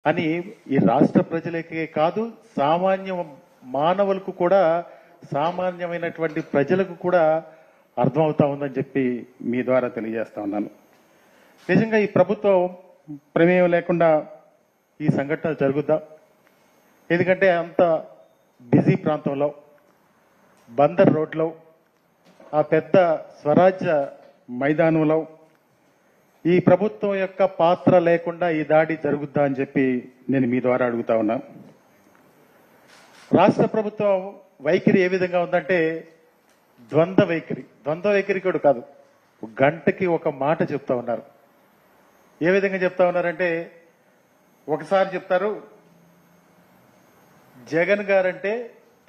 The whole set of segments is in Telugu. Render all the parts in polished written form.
అని ఈ రాష్ట్ర ప్రజలకే కాదు, సామాన్య మానవులకు కూడా, సామాన్యమైనటువంటి ప్రజలకు కూడా అర్థమవుతా ఉందని చెప్పి మీ ద్వారా తెలియజేస్తా ఉన్నాను. నిజంగా ఈ ప్రభుత్వం ప్రమేయం లేకుండా ఈ సంఘటన జరుగుద్దా? ఎందుకంటే అంత బిజీ ప్రాంతంలో, బందర్ రోడ్లో, ఆ పెద్ద స్వరాజ్య మైదానంలో ఈ ప్రభుత్వం యొక్క పాత్ర లేకుండా ఈ దాడి జరుగుద్దా అని చెప్పి నేను మీ ద్వారా అడుగుతా ఉన్నా. రాష్ట్ర ప్రభుత్వం వైఖరి ఏ విధంగా ఉందంటే ద్వంద్వ వైఖరి కూడా కాదు, గంటకి ఒక మాట చెప్తా ఉన్నారు. ఏ విధంగా చెప్తా ఉన్నారంటే, ఒకసారి చెప్తారు జగన్ గారంటే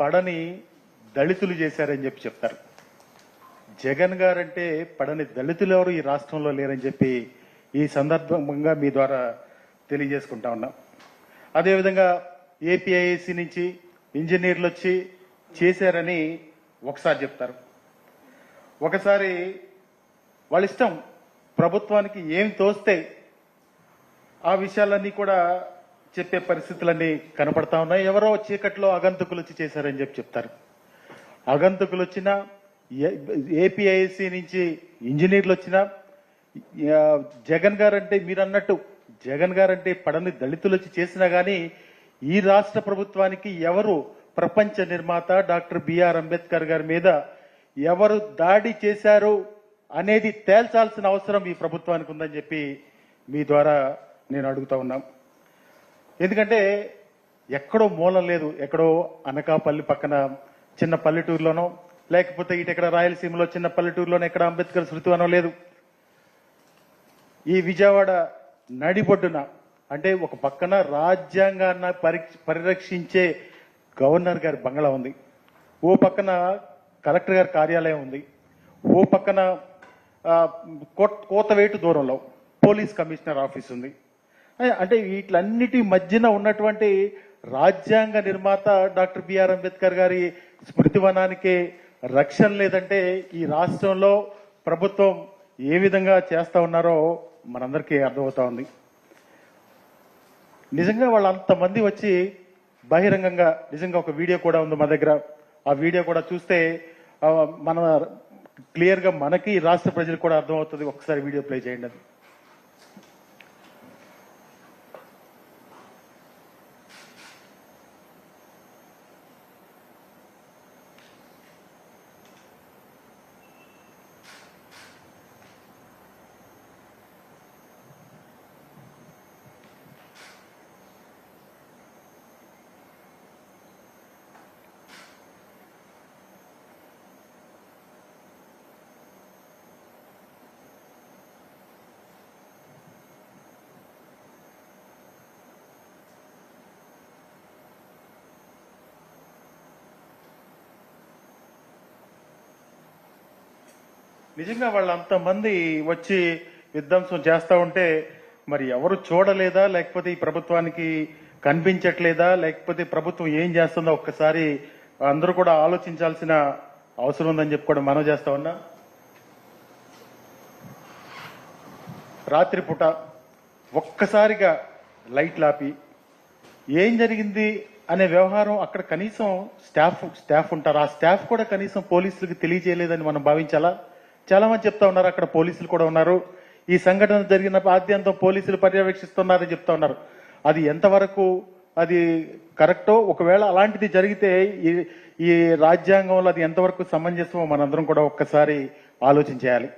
పడని దళితులు చేశారని చెప్పి చెప్తారు. జగన్ గారంటే పడని దళితులు ఎవరు ఈ రాష్ట్రంలో లేరని చెప్పి ఈ సందర్భంగా మీ ద్వారా తెలియజేసుకుంటా ఉన్నాం. అదేవిధంగా ఏపీఐఏసీ నుంచి ఇంజనీర్లు వచ్చి చేశారని ఒకసారి చెప్తారు. ఒకసారి వాళ్ళ ఇష్టం, ప్రభుత్వానికి ఏం తోస్తే ఆ విషయాలన్నీ కూడా చెప్పే పరిస్థితులన్నీ కనపడతా ఉన్నాయి. ఎవరో చీకట్లో అగంతకులు వచ్చి చేశారని చెప్పి చెప్తారు. అగంతకులు వచ్చినా, ఏపీఐసి నుంచి ఇంజనీర్లు వచ్చినా, జగన్ గారంటే మీరు అన్నట్టు జగన్ గారంటే పడని దళితులు వచ్చి చేసినా గానీ ఈ రాష్ట్ర ప్రభుత్వానికి ఎవరు ప్రపంచ నిర్మాత డాక్టర్ బిఆర్ అంబేద్కర్ గారి మీద ఎవరు దాడి చేశారు అనేది తేల్చాల్సిన అవసరం ఈ ప్రభుత్వానికి ఉందని చెప్పి మీ ద్వారా నేను అడుగుతా ఉన్నాం. ఎందుకంటే ఎక్కడో మూలం లేదు, ఎక్కడో అనకాపల్లి పక్కన చిన్న పల్లెటూరులోనో, లేకపోతే ఇటెక్కడ రాయలసీమలో చిన్న పల్లెటూరులోనో ఎక్కడ అంబేద్కర్ శృతివనం లేదు. ఈ విజయవాడ నడిబొడ్డున, అంటే ఒక పక్కన రాజ్యాంగాన్ని పరిరక్షించే గవర్నర్ గారి బంగ్లా ఉంది, ఓ పక్కన కలెక్టర్ గారి కార్యాలయం ఉంది, ఓ పక్కన కోతవేటు దూరంలో పోలీస్ కమిషనర్ ఆఫీస్ ఉంది. అంటే వీటిలన్నిటి మధ్యన ఉన్నటువంటి రాజ్యాంగ నిర్మాత డాక్టర్ బిఆర్ అంబేద్కర్ గారి స్మృతివనానికి రక్షణ లేదంటే ఈ రాష్ట్రంలో ప్రభుత్వం ఏ విధంగా చేస్తా ఉన్నారో మనందరికీ అర్థమవుతా ఉంది. నిజంగా వాళ్ళు అంతమంది వచ్చి బహిరంగంగా, నిజంగా ఒక వీడియో కూడా ఉంది మా దగ్గర, ఆ వీడియో కూడా చూస్తే మన క్లియర్ గా మనకి రాష్ట్ర ప్రజలకు కూడా అర్థమవుతుంది. ఒకసారి వీడియో ప్లే చేయండి. అది నిజంగా వాళ్ళంతమంది వచ్చి విధ్వంసం చేస్తా ఉంటే మరి ఎవరు చూడలేదా, లేకపోతే ఈ ప్రభుత్వానికి కనిపించట్లేదా, లేకపోతే ప్రభుత్వం ఏం చేస్తుందో ఒక్కసారి అందరూ కూడా ఆలోచించాల్సిన అవసరం ఉందని చెప్పి కూడా మనం చేస్తా ఉన్నా. రాత్రిపూట ఒక్కసారిగా లైట్లు ఆపి ఏం జరిగింది అనే వ్యవహారం అక్కడ కనీసం స్టాఫ్ ఉంటారు, ఆ స్టాఫ్ కూడా కనీసం పోలీసులకు తెలియజేయలేదని మనం భావించాలా? చాలా మంది చెప్తా ఉన్నారు అక్కడ పోలీసులు కూడా ఉన్నారు, ఈ సంఘటన జరిగిన ఆద్యంతం పోలీసులు పర్యవేక్షిస్తున్నారని చెప్తా ఉన్నారు. అది ఎంతవరకు అది కరెక్టో, ఒకవేళ అలాంటిది జరిగితే ఈ రాజ్యాంగంలో అది ఎంతవరకు సమంజసమో మనందరం కూడా ఒక్కసారి ఆలోచించేయాలి.